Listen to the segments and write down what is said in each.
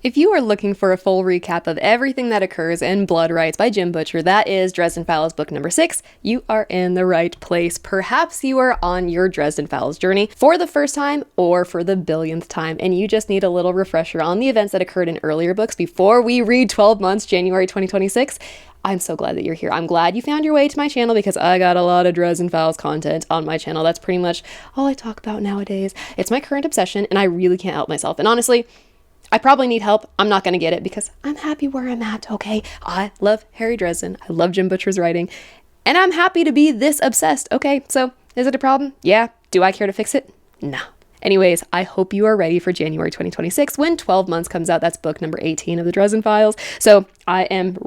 If you are looking for a full recap of everything that occurs in Blood Rites by Jim Butcher, that is Dresden Files book number 6, you are in the right place. Perhaps you are on your Dresden Files journey for the first time or for the billionth time, and you just need a little refresher on the events that occurred in earlier books before we read 12 months, January 2026. I'm so glad that you're here. I'm glad you found your way to my channel because I got a lot of Dresden Files content on my channel. That's pretty much all I talk about nowadays. It's my current obsession, and I really can't help myself. And honestly, I probably need help. I'm not going to get it because I'm happy where I'm at, okay? I love Harry Dresden. I love Jim Butcher's writing. And I'm happy to be this obsessed, okay? So, is it a problem? Yeah. Do I care to fix it? No. Anyways, I hope you are ready for January 2026 when 12 Months comes out. That's book number 18 of the Dresden Files. So I am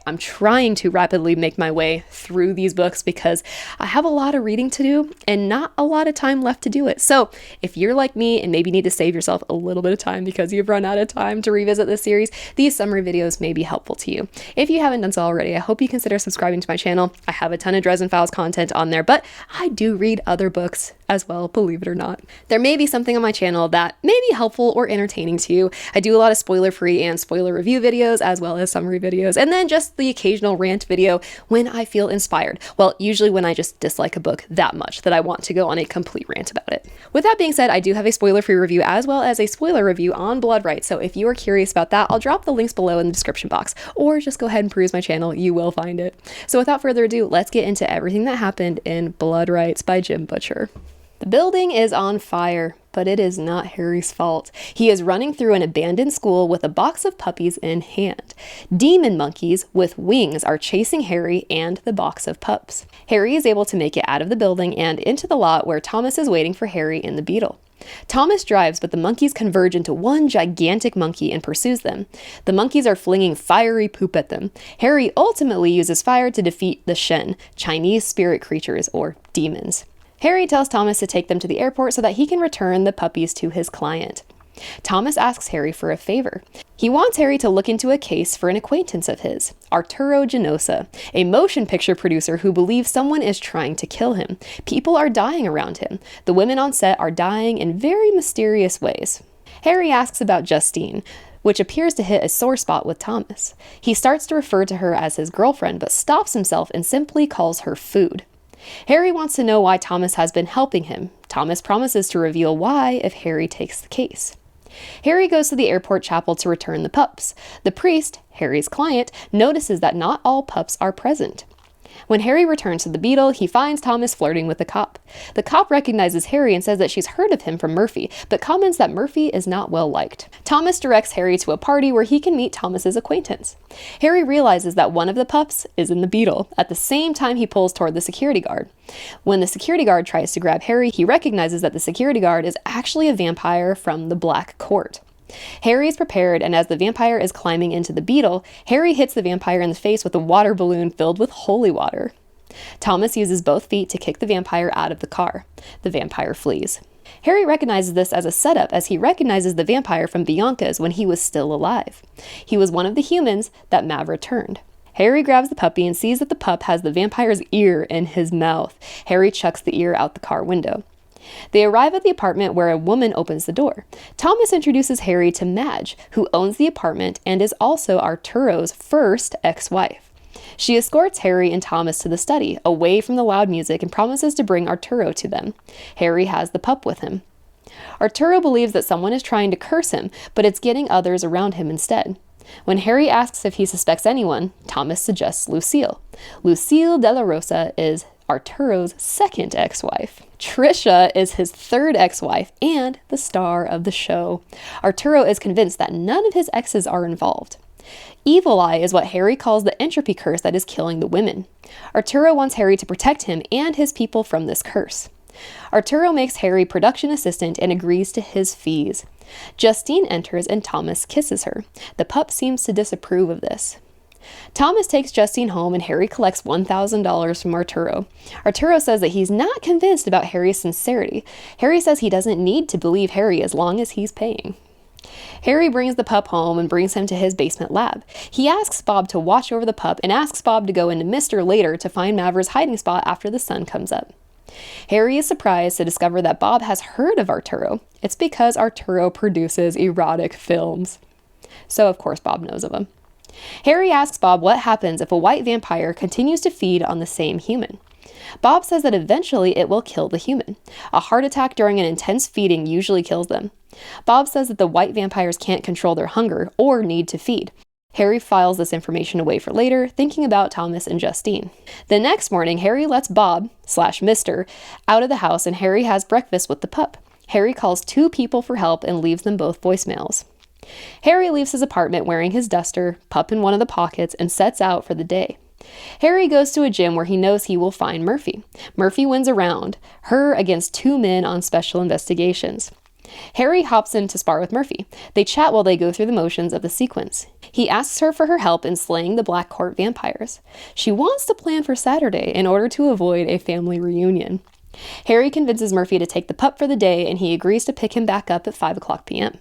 I'm trying to rapidly make my way through these books because I have a lot of reading to do and not a lot of time left to do it. So if you're like me and maybe need to save yourself a little bit of time because you've run out of time to revisit this series, these summary videos may be helpful to you. If you haven't done so already, I hope you consider subscribing to my channel. I have a ton of Dresden Files content on there, but I do read other books as well, believe it or not. There may be something on my channel that may be helpful or entertaining to you. I do a lot of spoiler-free and spoiler review videos as well as summary videos, and then just the occasional rant video when I feel inspired. Well, usually when I just dislike a book that much that I want to go on a complete rant about it. With that being said, I do have a spoiler-free review as well as a spoiler review on Blood Rites, so if you are curious about that, I'll drop the links below in the description box, or just go ahead and peruse my channel, you will find it. So without further ado, let's get into everything that happened in Blood Rites by Jim Butcher. The building is on fire, but it is not Harry's fault. He is running through an abandoned school with a box of puppies in hand. Demon monkeys with wings are chasing Harry and the box of pups. Harry is able to make it out of the building and into the lot where Thomas is waiting for Harry in the Beetle. Thomas drives, but the monkeys converge into one gigantic monkey and pursues them. The monkeys are flinging fiery poop at them. Harry ultimately uses fire to defeat the Shen, Chinese spirit creatures or demons. Harry tells Thomas to take them to the airport so that he can return the puppies to his client. Thomas asks Harry for a favor. He wants Harry to look into a case for an acquaintance of his, Arturo Genosa, a motion picture producer who believes someone is trying to kill him. People are dying around him. The women on set are dying in very mysterious ways. Harry asks about Justine, which appears to hit a sore spot with Thomas. He starts to refer to her as his girlfriend, but stops himself and simply calls her food. Harry wants to know why Thomas has been helping him. Thomas promises to reveal why if Harry takes the case. Harry goes to the airport chapel to return the pups. The priest, Harry's client, notices that not all pups are present. When Harry returns to the Beetle, he finds Thomas flirting with the cop. The cop recognizes Harry and says that she's heard of him from Murphy, but comments that Murphy is not well liked. Thomas directs Harry to a party where he can meet Thomas's acquaintance. Harry realizes that one of the pups is in the Beetle. At the same time, he pulls toward the security guard. When the security guard tries to grab Harry, he recognizes that the security guard is actually a vampire from the Black Court. Harry is prepared, and as the vampire is climbing into the Beetle, Harry hits the vampire in the face with a water balloon filled with holy water. Thomas uses both feet to kick the vampire out of the car. The vampire flees. Harry recognizes this as a setup as he recognizes the vampire from Bianca's when he was still alive. He was one of the humans that Mav returned. Harry grabs the puppy and sees that the pup has the vampire's ear in his mouth. Harry chucks the ear out the car window. They arrive at the apartment where a woman opens the door. Thomas introduces Harry to Madge, who owns the apartment and is also Arturo's first ex-wife. She escorts Harry and Thomas to the study, away from the loud music, and promises to bring Arturo to them. Harry has the pup with him. Arturo believes that someone is trying to curse him, but it's getting others around him instead. When Harry asks if he suspects anyone, Thomas suggests Lucille. Lucille de la Rosa is Arturo's second ex-wife. Trisha is his third ex-wife and the star of the show. Arturo is convinced that none of his exes are involved. Evil Eye is what Harry calls the entropy curse that is killing the women. Arturo wants Harry to protect him and his people from this curse. Arturo makes Harry production assistant and agrees to his fees. Justine enters and Thomas kisses her. The pup seems to disapprove of this. Thomas takes Justine home and Harry collects $1,000 from Arturo. Arturo says that he's not convinced about Harry's sincerity. Harry says he doesn't need to believe Harry as long as he's paying. Harry brings the pup home and brings him to his basement lab. He asks Bob to watch over the pup and asks Bob to go into Mr. later to find Maverick's hiding spot after the sun comes up. Harry is surprised to discover that Bob has heard of Arturo. It's because Arturo produces erotic films. So of course Bob knows of him. Harry asks Bob what happens if a white vampire continues to feed on the same human. Bob says that eventually it will kill the human. A heart attack during an intense feeding usually kills them. Bob says that the white vampires can't control their hunger or need to feed. Harry files this information away for later, thinking about Thomas and Justine. The next morning, Harry lets Bob/Mr. out of the house and Harry has breakfast with the pup. Harry calls 2 people for help and leaves them both voicemails. Harry leaves his apartment wearing his duster, pup in one of the pockets, and sets out for the day. Harry goes to a gym where he knows he will find Murphy. Murphy wins a round, her against 2 men on special investigations. Harry hops in to spar with Murphy. They chat while they go through the motions of the sequence. He asks her for her help in slaying the Black Court vampires. She wants to plan for Saturday in order to avoid a family reunion. Harry convinces Murphy to take the pup for the day, and he agrees to pick him back up at 5:00 p.m.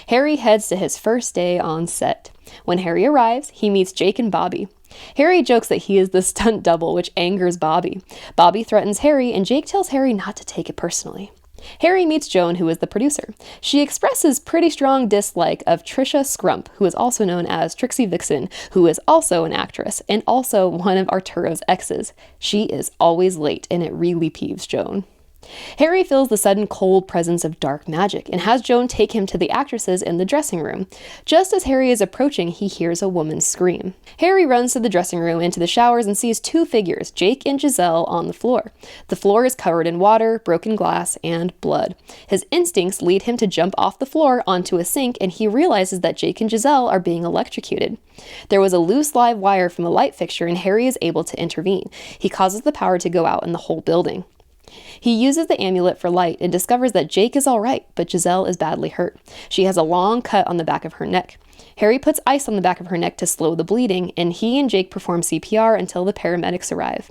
Harry heads to his first day on set. When Harry arrives, he meets Jake and Bobby. Harry jokes that he is the stunt double, which angers Bobby. Bobby threatens Harry, and Jake tells Harry not to take it personally. Harry meets Joan, who is the producer. She expresses pretty strong dislike of Trisha Scrump, who is also known as Trixie Vixen, who is also an actress, and also one of Arturo's exes. She is always late, and it really peeves Joan. Harry feels the sudden cold presence of dark magic and has Joan take him to the actresses in the dressing room. Just as Harry is approaching, he hears a woman scream. Harry runs to the dressing room, into the showers, and sees 2 figures, Jake and Giselle, on the floor. The floor is covered in water, broken glass, and blood. His instincts lead him to jump off the floor onto a sink, and he realizes that Jake and Giselle are being electrocuted. There was a loose live wire from a light fixture, and Harry is able to intervene. He causes the power to go out in the whole building. He uses the amulet for light and discovers that Jake is all right, but Giselle is badly hurt. She has a long cut on the back of her neck. Harry puts ice on the back of her neck to slow the bleeding, and he and Jake perform CPR until the paramedics arrive.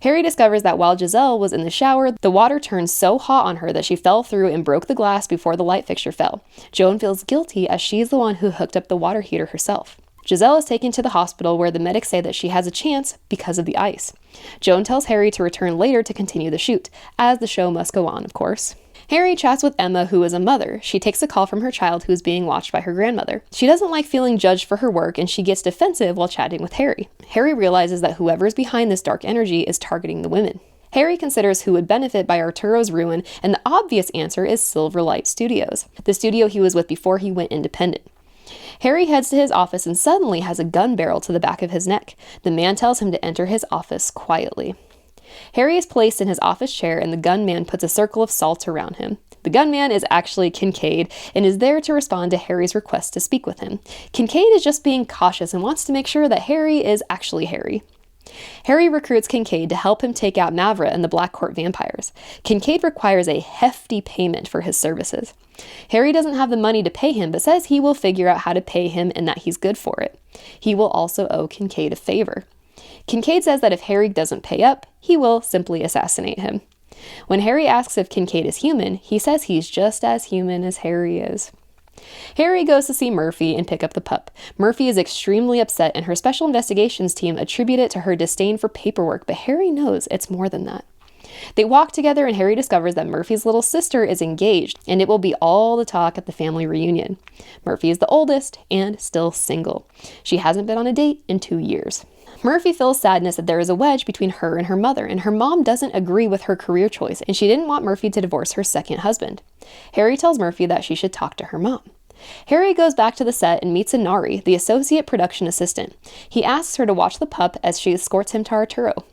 Harry discovers that while Giselle was in the shower, the water turned so hot on her that she fell through and broke the glass before the light fixture fell. Joan feels guilty as she is the one who hooked up the water heater herself. Giselle is taken to the hospital where the medics say that she has a chance because of the ice. Joan tells Harry to return later to continue the shoot, as the show must go on, of course. Harry chats with Emma, who is a mother. She takes a call from her child who is being watched by her grandmother. She doesn't like feeling judged for her work, and she gets defensive while chatting with Harry. Harry realizes that whoever is behind this dark energy is targeting the women. Harry considers who would benefit by Arturo's ruin, and the obvious answer is Silverlight Studios, the studio he was with before he went independent. Harry heads to his office and suddenly has a gun barrel to the back of his neck. The man tells him to enter his office quietly. Harry is placed in his office chair, and the gunman puts a circle of salt around him. The gunman is actually Kincaid and is there to respond to Harry's request to speak with him. Kincaid is just being cautious and wants to make sure that Harry is actually Harry. Harry recruits Kincaid to help him take out Mavra and the Black Court vampires. Kincaid requires a hefty payment for his services. Harry doesn't have the money to pay him, but says he will figure out how to pay him and that he's good for it. He will also owe Kincaid a favor. Kincaid says that if Harry doesn't pay up, he will simply assassinate him. When Harry asks if Kincaid is human, he says he's just as human as Harry is. Harry goes to see Murphy and pick up the pup. Murphy is extremely upset, and her special investigations team attribute it to her disdain for paperwork, but Harry knows it's more than that. They walk together, and Harry discovers that Murphy's little sister is engaged, and it will be all the talk at the family reunion. Murphy is the oldest and still single. She hasn't been on a date in 2 years. Murphy feels sadness that there is a wedge between her and her mother, and her mom doesn't agree with her career choice, and she didn't want Murphy to divorce her second husband. Harry tells Murphy that she should talk to her mom. Harry goes back to the set and meets Inari, the associate production assistant. He asks her to watch the pup as she escorts him to Arturo.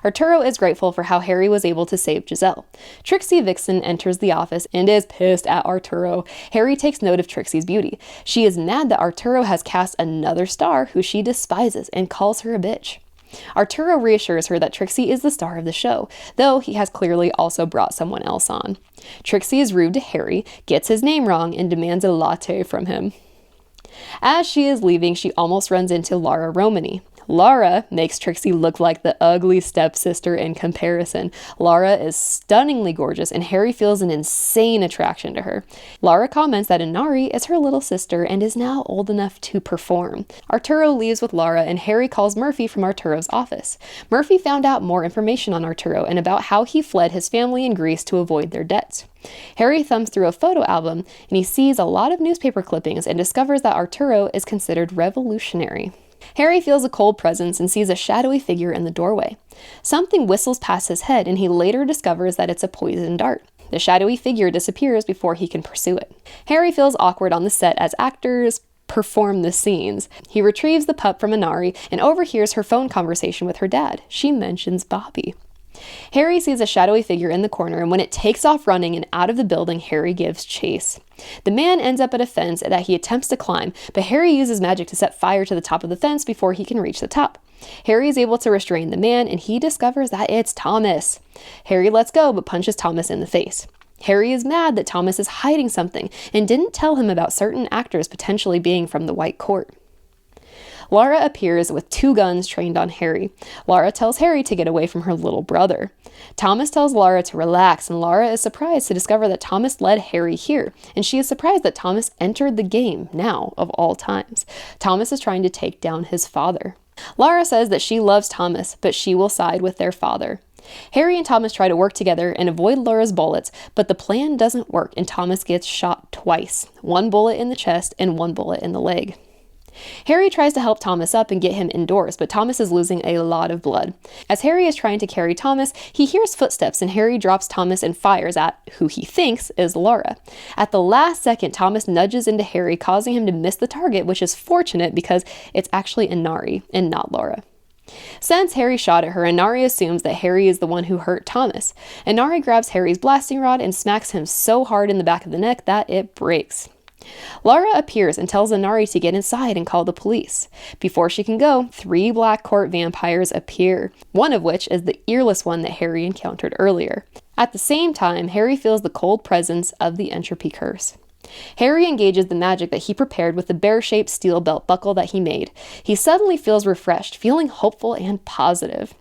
Arturo is grateful for how Harry was able to save Giselle. Trixie Vixen enters the office and is pissed at Arturo. Harry takes note of Trixie's beauty. She is mad that Arturo has cast another star who she despises and calls her a bitch. Arturo reassures her that Trixie is the star of the show, though he has clearly also brought someone else on. Trixie is rude to Harry, gets his name wrong, and demands a latte from him. As she is leaving, she almost runs into Lara Romani. Laura makes Trixie look like the ugly stepsister in comparison. Laura is stunningly gorgeous, and Harry feels an insane attraction to her. Laura comments that Inari is her little sister and is now old enough to perform. Arturo leaves with Laura, and Harry calls Murphy from Arturo's office. Murphy found out more information on Arturo and about how he fled his family in Greece to avoid their debts. Harry thumbs through a photo album, and he sees a lot of newspaper clippings and discovers that Arturo is considered revolutionary. Harry feels a cold presence and sees a shadowy figure in the doorway. Something whistles past his head, and he later discovers that it's a poison dart. The shadowy figure disappears before he can pursue it. Harry feels awkward on the set as actors perform the scenes. He retrieves the pup from Inari and overhears her phone conversation with her dad. She mentions Bobby. Harry sees a shadowy figure in the corner, and when it takes off running and out of the building, Harry gives chase. The man ends up at a fence that he attempts to climb, but Harry uses magic to set fire to the top of the fence before he can reach the top. Harry is able to restrain the man, and he discovers that it's Thomas. Harry lets go, but punches Thomas in the face. Harry is mad that Thomas is hiding something and didn't tell him about certain actors potentially being from the White Court. Laura appears with 2 guns trained on Harry. Laura tells Harry to get away from her little brother. Thomas tells Laura to relax, and Laura is surprised to discover that Thomas led Harry here, and she is surprised that Thomas entered the game now, of all times. Thomas is trying to take down his father. Laura says that she loves Thomas, but she will side with their father. Harry and Thomas try to work together and avoid Laura's bullets, but the plan doesn't work, and Thomas gets shot twice. 1 bullet in the chest and 1 bullet in the leg. Harry tries to help Thomas up and get him indoors, but Thomas is losing a lot of blood. As Harry is trying to carry Thomas, he hears footsteps, and Harry drops Thomas and fires at who he thinks is Laura. At the last second, Thomas nudges into Harry, causing him to miss the target, which is fortunate because it's actually Inari and not Laura. Since Harry shot at her, Inari assumes that Harry is the one who hurt Thomas. Inari grabs Harry's blasting rod and smacks him so hard in the back of the neck that it breaks. Laura appears and tells Inari to get inside and call the police. Before she can go, 3 Black Court vampires appear, one of which is the earless one that Harry encountered earlier. At the same time, Harry feels the cold presence of the entropy curse. Harry engages the magic that he prepared with the bear-shaped steel belt buckle that he made. He suddenly feels refreshed, feeling hopeful and positive.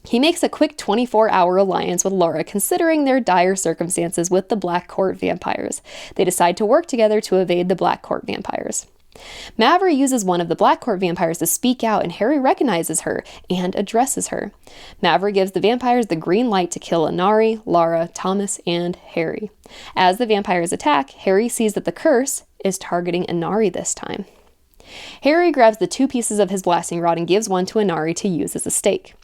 He makes a quick 24-hour alliance with Laura, considering their dire circumstances with the Black Court vampires. They decide to work together to evade the Black Court vampires. Mavra uses one of the Black Court vampires to speak out, and Harry recognizes her and addresses her. Mavra gives the vampires the green light to kill Inari, Laura, Thomas, and Harry. As the vampires attack, Harry sees that the curse is targeting Inari this time. Harry grabs the 2 pieces of his blasting rod and gives one to Inari to use as a stake.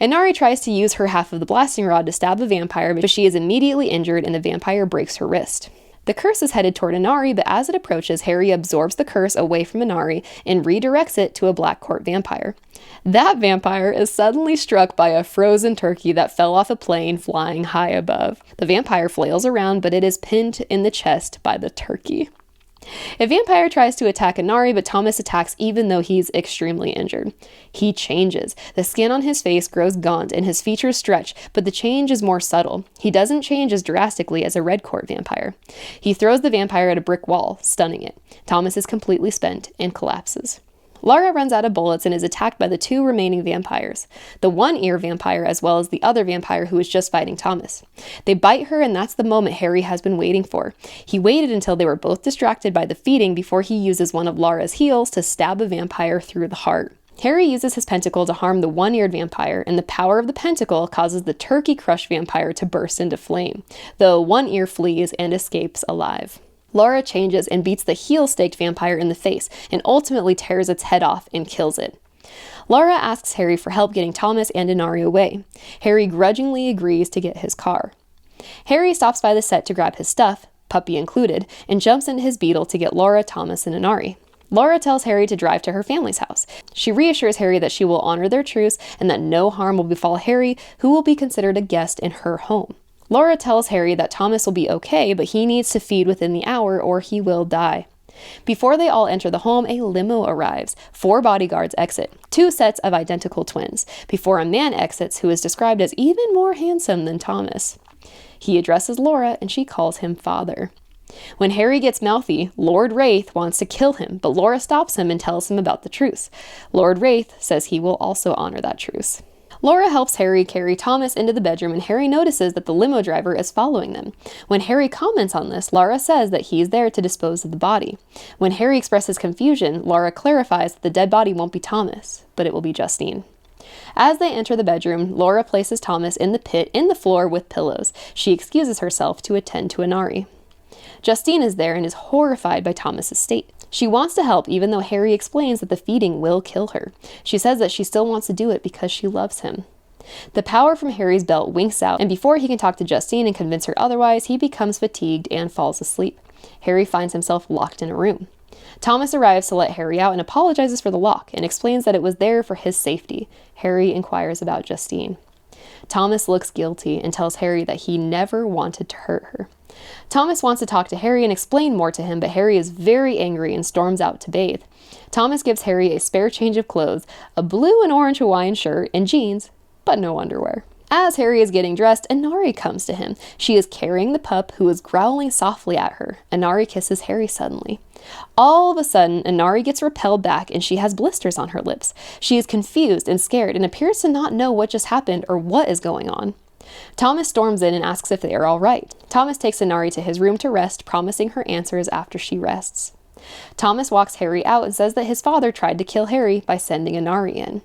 Inari tries to use her half of the blasting rod to stab the vampire, but she is immediately injured and the vampire breaks her wrist. The curse is headed toward Inari, but as it approaches, Harry absorbs the curse away from Inari and redirects it to a Black Court vampire. That vampire is suddenly struck by a frozen turkey that fell off a plane flying high above. The vampire flails around, but it is pinned in the chest by the turkey. A vampire tries to attack Inari, but Thomas attacks even though he's extremely injured. He changes. The skin on his face grows gaunt and his features stretch, but the change is more subtle. He doesn't change as drastically as a Red Court vampire. He throws the vampire at a brick wall, stunning it. Thomas is completely spent and collapses. Laura runs out of bullets and is attacked by the 2 remaining vampires, the one-ear vampire as well as the other vampire who was just fighting Thomas. They bite her, and that's the moment Harry has been waiting for. He waited until they were both distracted by the feeding before he uses one of Laura's heels to stab a vampire through the heart. Harry uses his pentacle to harm the one-eared vampire, and the power of the pentacle causes the turkey crush vampire to burst into flame, though one ear flees and escapes alive. Laura changes and beats the heel-staked vampire in the face and ultimately tears its head off and kills it. Laura asks Harry for help getting Thomas and Inari away. Harry grudgingly agrees to get his car. Harry stops by the set to grab his stuff, puppy included, and jumps into his Beetle to get Laura, Thomas, and Inari. Laura tells Harry to drive to her family's house. She reassures Harry that she will honor their truce and that no harm will befall Harry, who will be considered a guest in her home. Laura tells Harry that Thomas will be okay, but he needs to feed within the hour or he will die. Before they all enter the home, a limo arrives. 4 bodyguards exit, 2 sets of identical twins, before a man exits who is described as even more handsome than Thomas. He addresses Laura and she calls him father. When Harry gets mouthy, Lord Wraith wants to kill him, but Laura stops him and tells him about the truce. Lord Wraith says he will also honor that truce. Laura helps Harry carry Thomas into the bedroom, and Harry notices that the limo driver is following them. When Harry comments on this, Laura says that he's there to dispose of the body. When Harry expresses confusion, Laura clarifies that the dead body won't be Thomas, but it will be Justine. As they enter the bedroom, Laura places Thomas in the pit in the floor with pillows. She excuses herself to attend to Inari. Justine is there and is horrified by Thomas's state. She wants to help even though Harry explains that the feeding will kill her. She says that she still wants to do it because she loves him. The power from Harry's belt winks out, and before he can talk to Justine and convince her otherwise, he becomes fatigued and falls asleep. Harry finds himself locked in a room. Thomas arrives to let Harry out and apologizes for the lock and explains that it was there for his safety. Harry inquires about Justine. Thomas looks guilty and tells Harry that he never wanted to hurt her. Thomas wants to talk to Harry and explain more to him, but Harry is very angry and storms out to bathe. Thomas gives Harry a spare change of clothes, a blue and orange Hawaiian shirt and jeans, but no underwear. As Harry is getting dressed, Inari comes to him. She is carrying the pup, who is growling softly at her. Inari kisses Harry suddenly. All of a sudden, Inari gets repelled back and she has blisters on her lips. She is confused and scared and appears to not know what just happened or what is going on. Thomas storms in and asks if they are all right. Thomas takes Inari to his room to rest, promising her answers after she rests. Thomas walks Harry out and says that his father tried to kill Harry by sending Inari in.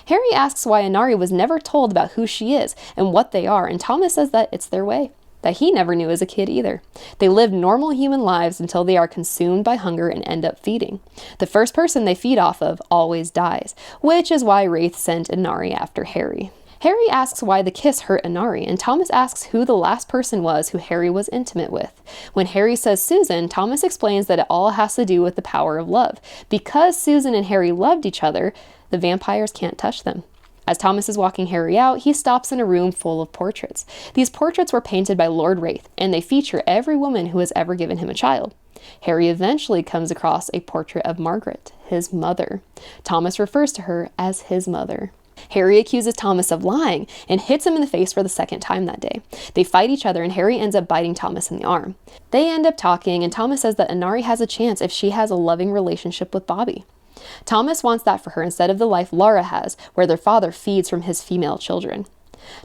Harry asks why Inari was never told about who she is and what they are, and Thomas says that it's their way, that he never knew as a kid either. They live normal human lives until they are consumed by hunger and end up feeding. The first person they feed off of always dies, which is why Wraith sent Inari after Harry. Harry asks why the kiss hurt Inari, and Thomas asks who the last person was who Harry was intimate with. When Harry says Susan, Thomas explains that it all has to do with the power of love. Because Susan and Harry loved each other, the vampires can't touch them. As Thomas is walking Harry out, he stops in a room full of portraits. These portraits were painted by Lord Wraith, and they feature every woman who has ever given him a child. Harry eventually comes across a portrait of Margaret, his mother. Thomas refers to her as his mother. Harry accuses Thomas of lying and hits him in the face for the second time that day. They fight each other and Harry ends up biting Thomas in the arm. They end up talking and Thomas says that Inari has a chance if she has a loving relationship with Bobby. Thomas wants that for her instead of the life Laura has, where their father feeds from his female children.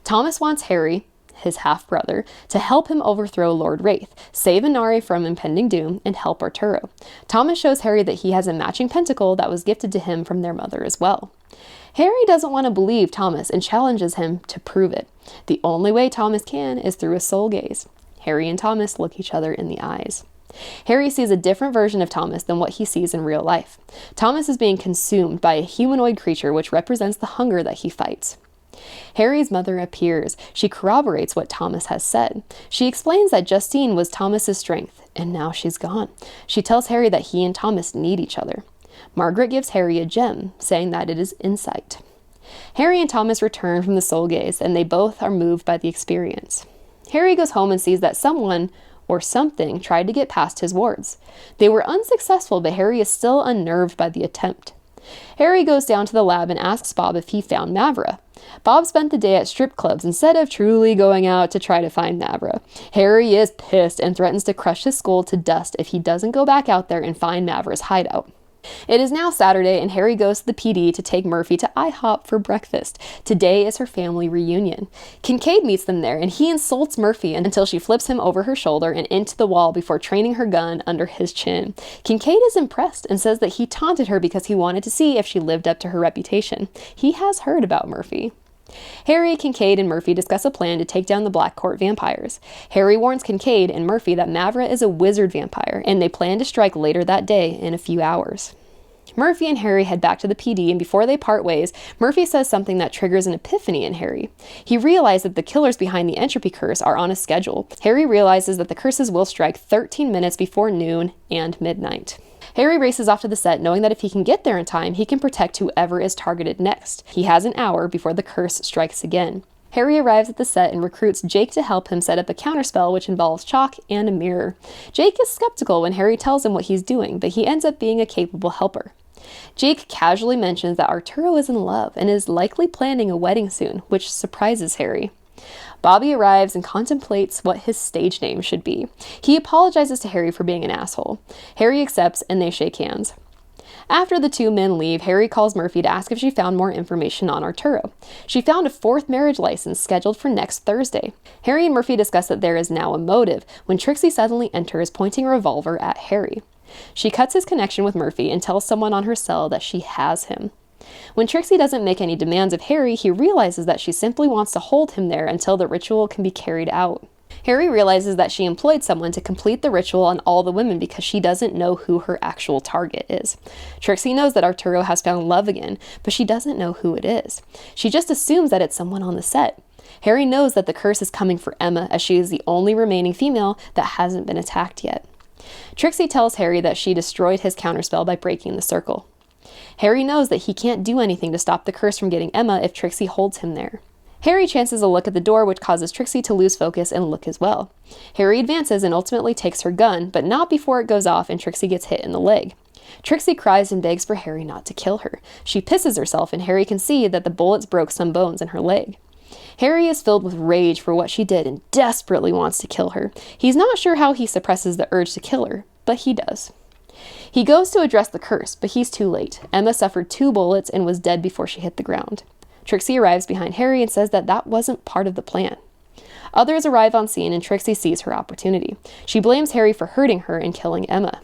Thomas wants Harry, his half-brother, to help him overthrow Lord Wraith, save Inari from impending doom, and help Arturo. Thomas shows Harry that he has a matching pentacle that was gifted to him from their mother as well. Harry doesn't want to believe Thomas and challenges him to prove it. The only way Thomas can is through a soul gaze. Harry and Thomas look each other in the eyes. Harry sees a different version of Thomas than what he sees in real life. Thomas is being consumed by a humanoid creature which represents the hunger that he fights. Harry's mother appears. She corroborates what Thomas has said. She explains that Justine was Thomas's strength, and now she's gone. She tells Harry that he and Thomas need each other. Margaret gives Harry a gem, saying that it is insight. Harry and Thomas return from the soul gaze, and they both are moved by the experience. Harry goes home and sees that someone or something tried to get past his wards. They were unsuccessful, but Harry is still unnerved by the attempt. Harry goes down to the lab and asks Bob if he found Mavra. Bob spent the day at strip clubs instead of truly going out to try to find Mavra. Harry is pissed and threatens to crush his skull to dust if he doesn't go back out there and find Mavra's hideout. It is now Saturday, and Harry goes to the PD to take Murphy to IHOP for breakfast. Today is her family reunion. Kincaid meets them there, and he insults Murphy until she flips him over her shoulder and into the wall before training her gun under his chin. Kincaid is impressed and says that he taunted her because he wanted to see if she lived up to her reputation. He has heard about Murphy. Harry, Kincaid, and Murphy discuss a plan to take down the Black Court vampires. Harry warns Kincaid and Murphy that Mavra is a wizard vampire, and they plan to strike later that day in a few hours. Murphy and Harry head back to the PD, and before they part ways, Murphy says something that triggers an epiphany in Harry. He realizes that the killers behind the entropy curse are on a schedule. Harry realizes that the curses will strike 13 minutes before noon and midnight. Harry races off to the set, knowing that if he can get there in time, he can protect whoever is targeted next. He has an hour before the curse strikes again. Harry arrives at the set and recruits Jake to help him set up a counterspell which involves chalk and a mirror. Jake is skeptical when Harry tells him what he's doing, but he ends up being a capable helper. Jake casually mentions that Arturo is in love and is likely planning a wedding soon, which surprises Harry. Bobby arrives and contemplates what his stage name should be. He apologizes to Harry for being an asshole. Harry accepts and they shake hands. After the two men leave, Harry calls Murphy to ask if she found more information on Arturo. She found a 4th marriage license scheduled for next Thursday. Harry and Murphy discuss that there is now a motive when Trixie suddenly enters, pointing a revolver at Harry. She cuts his connection with Murphy and tells someone on her cell that she has him. When Trixie doesn't make any demands of Harry, he realizes that she simply wants to hold him there until the ritual can be carried out. Harry realizes that she employed someone to complete the ritual on all the women because she doesn't know who her actual target is. Trixie knows that Arturo has found love again, but she doesn't know who it is. She just assumes that it's someone on the set. Harry knows that the curse is coming for Emma, as she is the only remaining female that hasn't been attacked yet. Trixie tells Harry that she destroyed his counterspell by breaking the circle. Harry knows that he can't do anything to stop the curse from getting Emma if Trixie holds him there. Harry chances a look at the door, which causes Trixie to lose focus and look as well. Harry advances and ultimately takes her gun, but not before it goes off and Trixie gets hit in the leg. Trixie cries and begs for Harry not to kill her. She pisses herself and Harry can see that the bullets broke some bones in her leg. Harry is filled with rage for what she did and desperately wants to kill her. He's not sure how he suppresses the urge to kill her, but he does. He goes to address the curse, but he's too late. Emma suffered 2 bullets and was dead before she hit the ground. Trixie arrives behind Harry and says that that wasn't part of the plan. Others arrive on scene and Trixie sees her opportunity. She blames Harry for hurting her and killing Emma.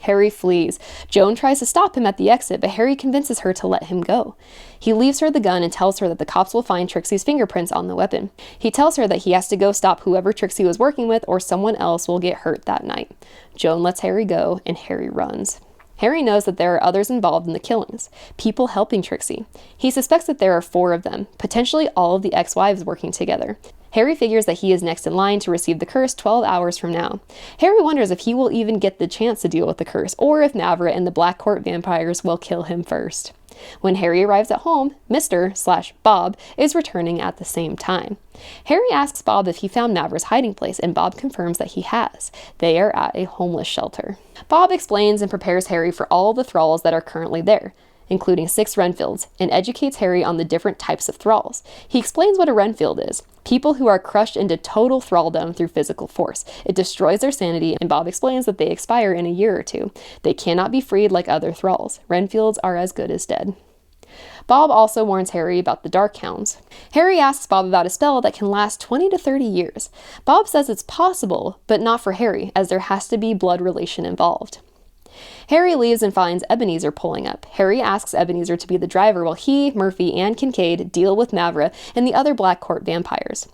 Harry flees. Joan tries to stop him at the exit, but Harry convinces her to let him go. He leaves her the gun and tells her that the cops will find Trixie's fingerprints on the weapon. He tells her that he has to go stop whoever Trixie was working with or someone else will get hurt that night. Joan lets Harry go and Harry runs. Harry knows that there are others involved in the killings, people helping Trixie. He suspects that there are 4 of them, potentially all of the ex-wives working together. Harry figures that he is next in line to receive the curse 12 hours from now. Harry wonders if he will even get the chance to deal with the curse, or if Mavra and the Black Court vampires will kill him first. When Harry arrives at home, Mr./Bob is returning at the same time. Harry asks Bob if he found Mavra's hiding place, and Bob confirms that he has. They are at a homeless shelter. Bob explains and prepares Harry for all the thralls that are currently there, including 6 Renfields, and educates Harry on the different types of thralls. He explains what a Renfield is: people who are crushed into total thralldom through physical force. It destroys their sanity, and Bob explains that they expire in a year or 2. They cannot be freed like other thralls. Renfields are as good as dead. Bob also warns Harry about the Dark Hounds. Harry asks Bob about a spell that can last 20 to 30 years. Bob says it's possible, but not for Harry, as there has to be blood relation involved. Harry leaves and finds Ebenezer pulling up. Harry asks Ebenezer to be the driver while he, Murphy, and Kincaid deal with Mavra and the other Black Court vampires.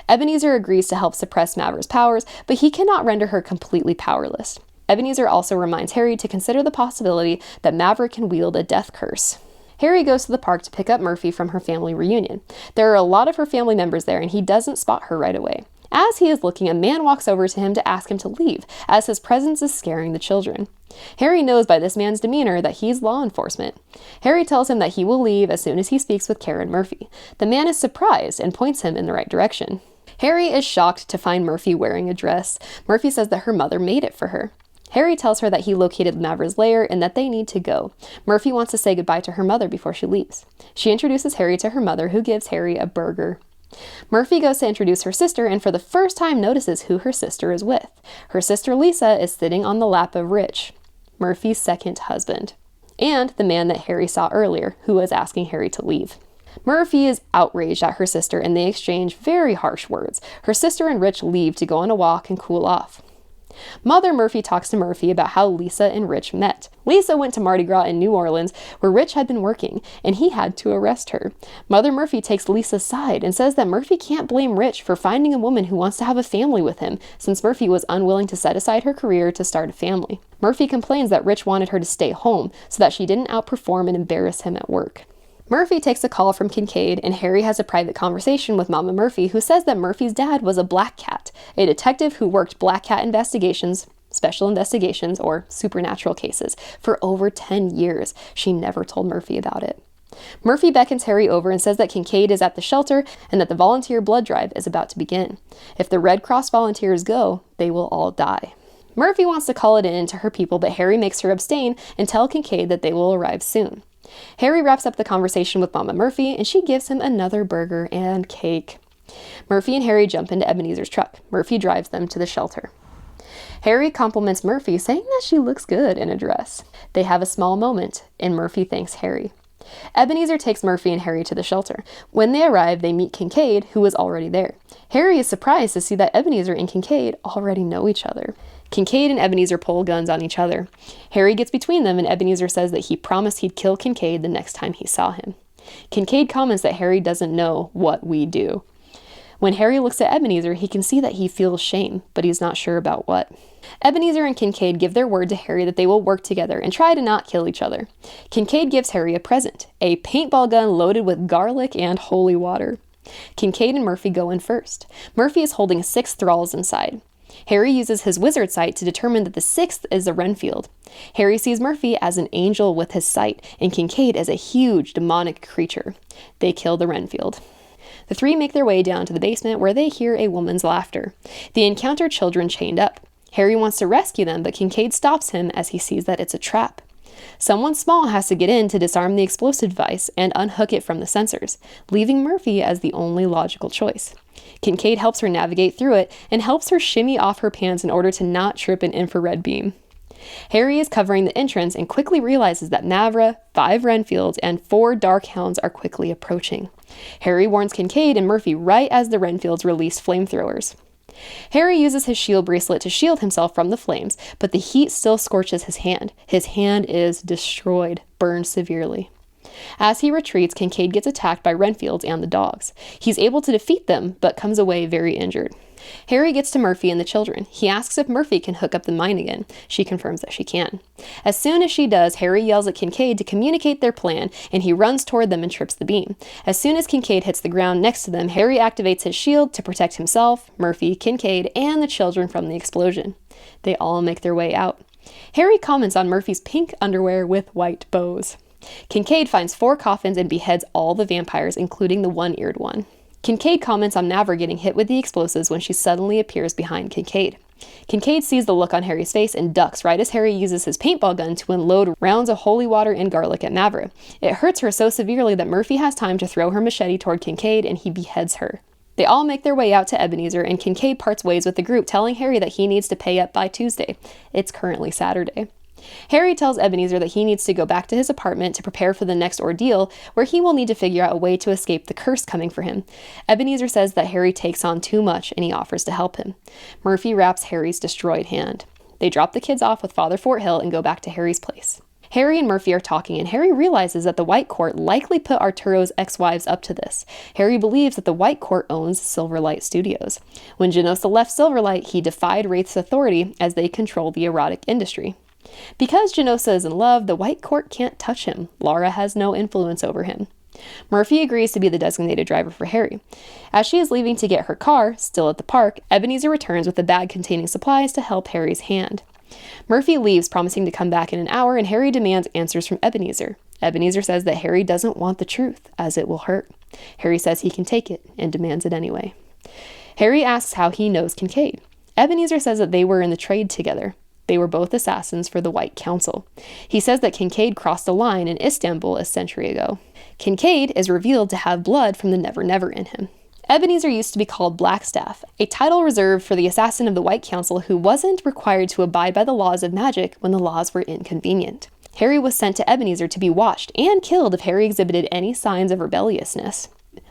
Ebenezer agrees to help suppress Mavra's powers, but he cannot render her completely powerless. Ebenezer also reminds Harry to consider the possibility that Mavra can wield a death curse. Harry goes to the park to pick up Murphy from her family reunion. There are a lot of her family members there, and he doesn't spot her right away. As he is looking, a man walks over to him to ask him to leave, as his presence is scaring the children. Harry knows by this man's demeanor that he's law enforcement. Harry tells him that he will leave as soon as he speaks with Karen Murphy. The man is surprised and points him in the right direction. Harry is shocked to find Murphy wearing a dress. Murphy says that her mother made it for her. Harry tells her that he located Mavra's lair and that they need to go. Murphy wants to say goodbye to her mother before she leaves. She introduces Harry to her mother, who gives Harry a burger. Murphy goes to introduce her sister and for the first time notices who her sister is with. Her sister Lisa is sitting on the lap of Rich, Murphy's second husband, and the man that Harry saw earlier, who was asking Harry to leave. Murphy is outraged at her sister and they exchange very harsh words. Her sister and Rich leave to go on a walk and cool off. Mother Murphy talks to Murphy about how Lisa and Rich met. Lisa went to Mardi Gras in New Orleans, where Rich had been working, and he had to arrest her. Mother Murphy takes Lisa's side and says that Murphy can't blame Rich for finding a woman who wants to have a family with him, since Murphy was unwilling to set aside her career to start a family. Murphy complains that Rich wanted her to stay home so that she didn't outperform and embarrass him at work. Murphy takes a call from Kincaid, and Harry has a private conversation with Mama Murphy, who says that Murphy's dad was a black cat, a detective who worked black cat investigations, special investigations, or supernatural cases for over 10 years. She never told Murphy about it. Murphy beckons Harry over and says that Kincaid is at the shelter and that the volunteer blood drive is about to begin. If the Red Cross volunteers go, they will all die. Murphy wants to call it in to her people, but Harry makes her abstain and tell Kincaid that they will arrive soon. Harry wraps up the conversation with Mama Murphy, and she gives him another burger and cake. Murphy and Harry jump into Ebenezer's truck. Murphy drives them to the shelter. Harry compliments Murphy, saying that she looks good in a dress. They have a small moment, and Murphy thanks Harry. Ebenezer takes Murphy and Harry to the shelter. When they arrive, they meet Kincaid, who was already there. Harry is surprised to see that Ebenezer and Kincaid already know each other. Kincaid and Ebenezer pull guns on each other. Harry gets between them, and Ebenezer says that he promised he'd kill Kincaid the next time he saw him. Kincaid comments that Harry doesn't know what we do. When Harry looks at Ebenezer, he can see that he feels shame, but he's not sure about what. Ebenezer and Kincaid give their word to Harry that they will work together and try to not kill each other. Kincaid gives Harry a present, a paintball gun loaded with garlic and holy water. Kincaid and Murphy go in first. Murphy is holding 6 thralls inside. Harry uses his wizard sight to determine that the 6th is a Renfield. Harry sees Murphy as an angel with his sight, and Kincaid as a huge demonic creature. They kill the Renfield. The 3 make their way down to the basement where they hear a woman's laughter. They encounter children chained up. Harry wants to rescue them, but Kincaid stops him as he sees that it's a trap. Someone small has to get in to disarm the explosive device and unhook it from the sensors, leaving Murphy as the only logical choice. Kincaid helps her navigate through it and helps her shimmy off her pants in order to not trip an infrared beam. Harry is covering the entrance and quickly realizes that Mavra, 5 Renfields, and 4 Darkhounds are quickly approaching. Harry warns Kincaid and Murphy right as the Renfields release flamethrowers. Harry uses his shield bracelet to shield himself from the flames, but the heat still scorches his hand. His hand is destroyed, burned severely. As he retreats, Kincaid gets attacked by Renfields and the dogs. He's able to defeat them, but comes away very injured. Harry gets to Murphy and the children. He asks if Murphy can hook up the mine again. She confirms that she can. As soon as she does, Harry yells at Kincaid to communicate their plan, and he runs toward them and trips the beam. As soon as Kincaid hits the ground next to them, Harry activates his shield to protect himself, Murphy, Kincaid, and the children from the explosion. They all make their way out. Harry comments on Murphy's pink underwear with white bows. Kincaid finds 4 coffins and beheads all the vampires, including the one-eared one. Kincaid comments on Mavra getting hit with the explosives when she suddenly appears behind Kincaid. Kincaid sees the look on Harry's face and ducks right as Harry uses his paintball gun to unload rounds of holy water and garlic at Mavra. It hurts her so severely that Murphy has time to throw her machete toward Kincaid, and he beheads her. They all make their way out to Ebenezer, and Kincaid parts ways with the group, telling Harry that he needs to pay up by Tuesday. It's currently Saturday. Harry tells Ebenezer that he needs to go back to his apartment to prepare for the next ordeal, where he will need to figure out a way to escape the curse coming for him. Ebenezer says that Harry takes on too much, and he offers to help him. Murphy wraps Harry's destroyed hand. They drop the kids off with Father Forthill and go back to Harry's place. Harry and Murphy are talking, and Harry realizes that the White Court likely put Arturo's ex-wives up to this. Harry believes that the White Court owns Silverlight Studios. When Genosa left Silverlight, he defied Wraith's authority as they control the erotic industry. Because Genosa is in love, the White Court can't touch him. Laura has no influence over him. Murphy agrees to be the designated driver for Harry. As she is leaving to get her car, still at the park, Ebenezer returns with a bag containing supplies to help Harry's hand. Murphy leaves, promising to come back in an hour, and Harry demands answers from Ebenezer. Ebenezer says that Harry doesn't want the truth, as it will hurt. Harry says he can take it, and demands it anyway. Harry asks how he knows Kincaid. Ebenezer says that they were in the trade together. They were both assassins for the White Council. He says that Kincaid crossed a line in Istanbul a century ago. Kincaid is revealed to have blood from the Never Never in him. Ebenezer used to be called Blackstaff, a title reserved for the assassin of the White Council who wasn't required to abide by the laws of magic when the laws were inconvenient. Harry was sent to Ebenezer to be watched and killed if Harry exhibited any signs of rebelliousness.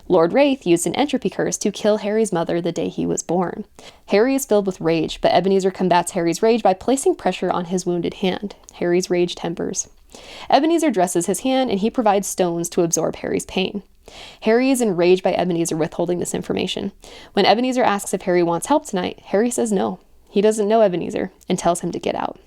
Lord Wraith used an entropy curse to kill Harry's mother the day he was born. Harry is filled with rage, but Ebenezer combats Harry's rage by placing pressure on his wounded hand. Harry's rage tempers. Ebenezer dresses his hand, and he provides stones to absorb Harry's pain. Harry is enraged by Ebenezer withholding this information. When Ebenezer asks if Harry wants help tonight, Harry says no. He doesn't know Ebenezer, and tells him to get out.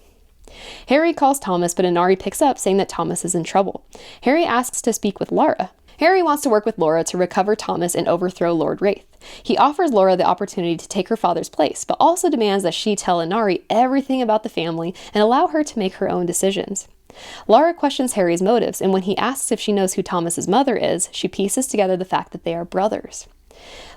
Harry calls Thomas, but Inari picks up, saying that Thomas is in trouble. Harry asks to speak with Lara. Harry wants to work with Laura to recover Thomas and overthrow Lord Wraith. He offers Laura the opportunity to take her father's place, but also demands that she tell Inari everything about the family and allow her to make her own decisions. Laura questions Harry's motives, and when he asks if she knows who Thomas's mother is, she pieces together the fact that they are brothers.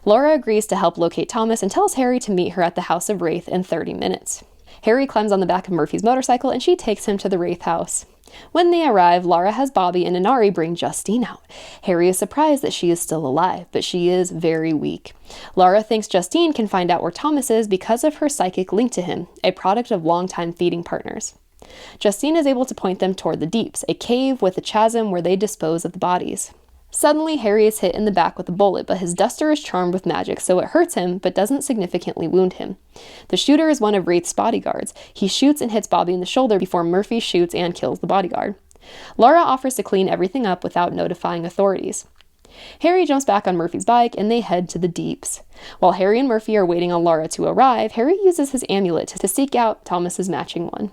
Laura agrees to help locate Thomas and tells Harry to meet her at the House of Wraith in 30 minutes. Harry climbs on the back of Murphy's motorcycle, and she takes him to the Wraith house. When they arrive, Laura has Bobby and Inari bring Justine out. Harry is surprised that she is still alive, but she is very weak. Laura thinks Justine can find out where Thomas is because of her psychic link to him, a product of longtime feeding partners. Justine is able to point them toward the Deeps, a cave with a chasm where they dispose of the bodies. Suddenly, Harry is hit in the back with a bullet, but his duster is charmed with magic, so it hurts him, but doesn't significantly wound him. The shooter is one of Wraith's bodyguards. He shoots and hits Bobby in the shoulder before Murphy shoots and kills the bodyguard. Laura offers to clean everything up without notifying authorities. Harry jumps back on Murphy's bike, and they head to the Deeps. While Harry and Murphy are waiting on Laura to arrive, Harry uses his amulet to seek out Thomas's matching one.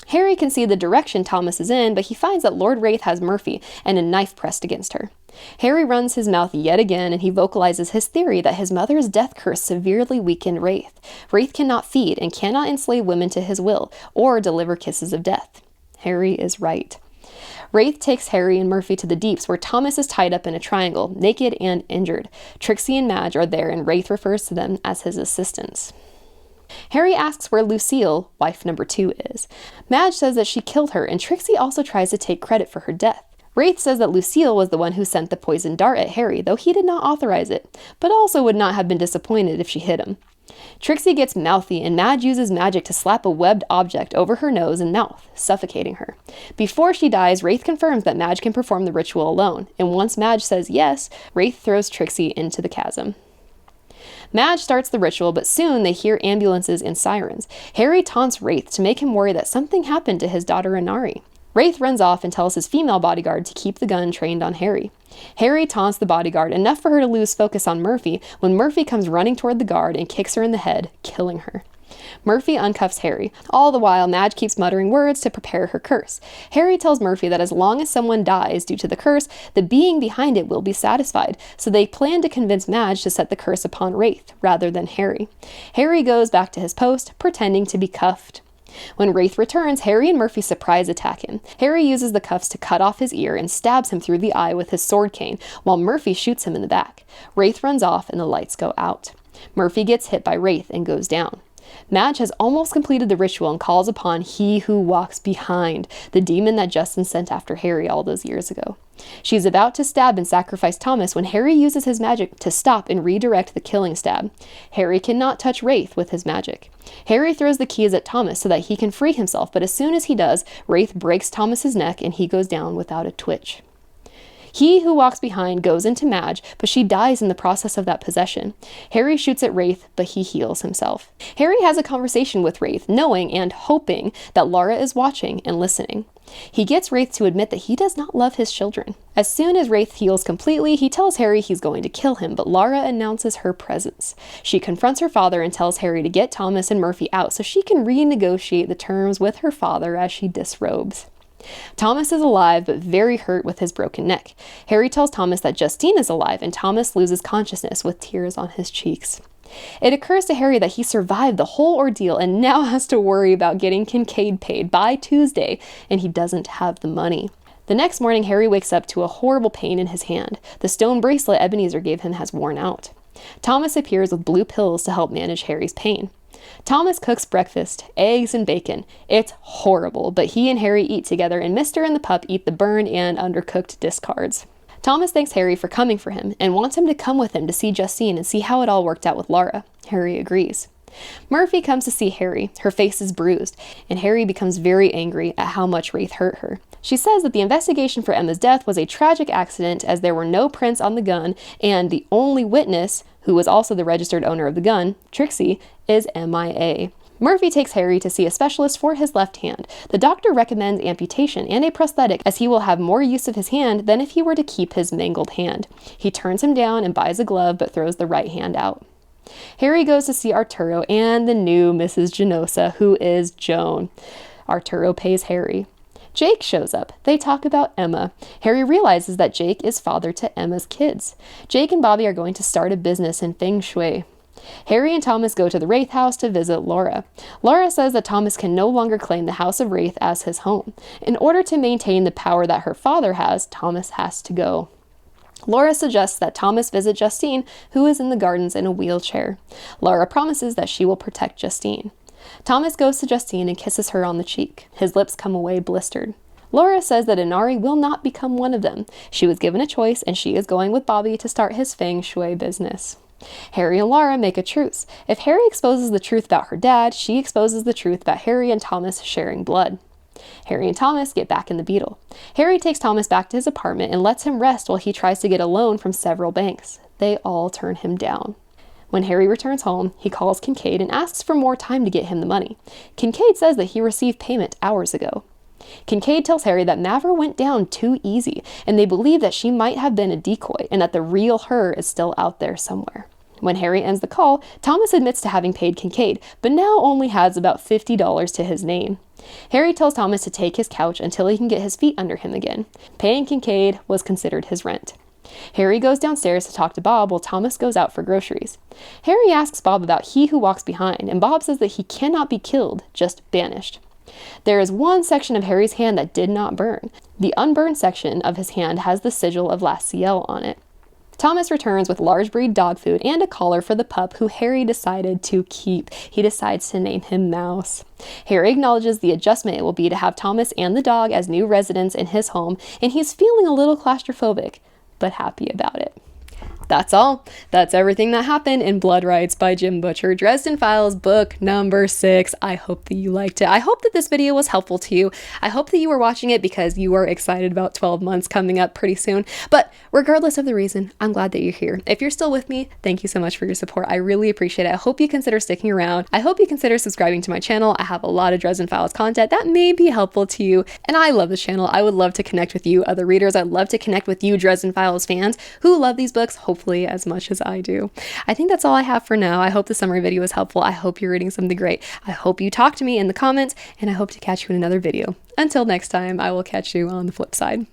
Harry can see the direction Thomas is in, but he finds that Lord Wraith has Murphy and a knife pressed against her. Harry runs his mouth yet again, and he vocalizes his theory that his mother's death curse severely weakened Wraith. Wraith cannot feed and cannot enslave women to his will, or deliver kisses of death. Harry is right. Wraith takes Harry and Murphy to the Deeps, where Thomas is tied up in a triangle, naked and injured. Trixie and Madge are there, and Wraith refers to them as his assistants. Harry asks where Lucille, wife number 2, is. Madge says that she killed her, and Trixie also tries to take credit for her death. Wraith says that Lucille was the one who sent the poisoned dart at Harry, though he did not authorize it, but also would not have been disappointed if she hit him. Trixie gets mouthy, and Madge uses magic to slap a webbed object over her nose and mouth, suffocating her. Before she dies, Wraith confirms that Madge can perform the ritual alone, and once Madge says yes, Wraith throws Trixie into the chasm. Madge starts the ritual, but soon they hear ambulances and sirens. Harry taunts Wraith to make him worry that something happened to his daughter Inari. Wraith runs off and tells his female bodyguard to keep the gun trained on Harry. Harry taunts the bodyguard enough for her to lose focus on Murphy when Murphy comes running toward the guard and kicks her in the head, killing her. Murphy uncuffs Harry. All the while, Madge keeps muttering words to prepare her curse. Harry tells Murphy that as long as someone dies due to the curse, the being behind it will be satisfied, so they plan to convince Madge to set the curse upon Wraith, rather than Harry. Harry goes back to his post, pretending to be cuffed. When Wraith returns, Harry and Murphy surprise attack him. Harry uses the cuffs to cut off his ear and stabs him through the eye with his sword cane, while Murphy shoots him in the back. Wraith runs off and the lights go out. Murphy gets hit by Wraith and goes down. Madge has almost completed the ritual and calls upon He Who Walks Behind, the demon that Justin sent after Harry all those years ago. She's about to stab and sacrifice Thomas when Harry uses his magic to stop and redirect the killing stab. Harry cannot touch Wraith with his magic. Harry throws the keys at Thomas so that he can free himself, but as soon as he does, Wraith breaks Thomas's neck and he goes down without a twitch. He Who Walks Behind goes into Madge, but she dies in the process of that possession. Harry shoots at Wraith, but he heals himself. Harry has a conversation with Wraith, knowing and hoping that Laura is watching and listening. He gets Wraith to admit that he does not love his children. As soon as Wraith heals completely, he tells Harry he's going to kill him, but Laura announces her presence. She confronts her father and tells Harry to get Thomas and Murphy out so she can renegotiate the terms with her father as she disrobes. Thomas is alive, but very hurt with his broken neck. Harry tells Thomas that Justine is alive, and Thomas loses consciousness with tears on his cheeks. It occurs to Harry that he survived the whole ordeal and now has to worry about getting Kincaid paid by Tuesday, and he doesn't have the money. The next morning, Harry wakes up to a horrible pain in his hand. The stone bracelet Ebenezer gave him has worn out. Thomas appears with blue pills to help manage Harry's pain. Thomas cooks breakfast, eggs and bacon. It's horrible, but he and Harry eat together, and Mr. and the pup eat the burned and undercooked discards. Thomas thanks Harry for coming for him and wants him to come with him to see Justine and see how it all worked out with Laura. Harry agrees. Murphy comes to see Harry. Her face is bruised, and Harry becomes very angry at how much Wraith hurt her. She says that the investigation for Emma's death was a tragic accident as there were no prints on the gun, and the only witness, who was also the registered owner of the gun, Trixie, is MIA. Murphy takes Harry to see a specialist for his left hand. The doctor recommends amputation and a prosthetic as he will have more use of his hand than if he were to keep his mangled hand. He turns him down and buys a glove but throws the right hand out. Harry goes to see Arturo and the new Mrs. Genosa, who is Joan. Arturo pays Harry. Jake shows up. They talk about Emma. Harry realizes that Jake is father to Emma's kids. Jake and Bobby are going to start a business in Feng Shui. Harry and Thomas go to the Wraith house to visit Laura. Laura says that Thomas can no longer claim the House of Wraith as his home. In order to maintain the power that her father has, Thomas has to go. Laura suggests that Thomas visit Justine, who is in the gardens in a wheelchair. Laura promises that she will protect Justine. Thomas goes to Justine and kisses her on the cheek. His lips come away blistered. Laura says that Inari will not become one of them. She was given a choice, and she is going with Bobby to start his feng shui business. Harry and Laura make a truce. If Harry exposes the truth about her dad, she exposes the truth about Harry and Thomas sharing blood. Harry and Thomas get back in the Beetle. Harry takes Thomas back to his apartment and lets him rest while he tries to get a loan from several banks. They all turn him down. When Harry returns home, he calls Kincaid and asks for more time to get him the money. Kincaid says that he received payment hours ago. Kincaid tells Harry that Mavra went down too easy, and they believe that she might have been a decoy and that the real her is still out there somewhere. When Harry ends the call, Thomas admits to having paid Kincaid, but now only has about $50 to his name. Harry tells Thomas to take his couch until he can get his feet under him again. Paying Kincaid was considered his rent. Harry goes downstairs to talk to Bob while Thomas goes out for groceries. Harry asks Bob about He Who Walks Behind, and Bob says that he cannot be killed, just banished. There is one section of Harry's hand that did not burn. The unburned section of his hand has the sigil of Laciel on it. Thomas returns with large breed dog food and a collar for the pup who Harry decided to keep. He decides to name him Mouse. Harry acknowledges the adjustment it will be to have Thomas and the dog as new residents in his home, and he's feeling a little claustrophobic, but happy about it. That's all. That's everything that happened in Blood Rites by Jim Butcher, Dresden Files, book number 6. I hope that you liked it. I hope that this video was helpful to you. I hope that you were watching it because you are excited about 12 months coming up pretty soon. But regardless of the reason, I'm glad that you're here. If you're still with me, thank you so much for your support. I really appreciate it. I hope you consider sticking around. I hope you consider subscribing to my channel. I have a lot of Dresden Files content that may be helpful to you. And I love this channel. I would love to connect with you, other readers. I'd love to connect with you, Dresden Files fans, who love these books, hopefully as much as I do. I think that's all I have for now. I hope the summary video was helpful. I hope you're reading something great. I hope you talk to me in the comments, and I hope to catch you in another video. Until next time, I will catch you on the flip side.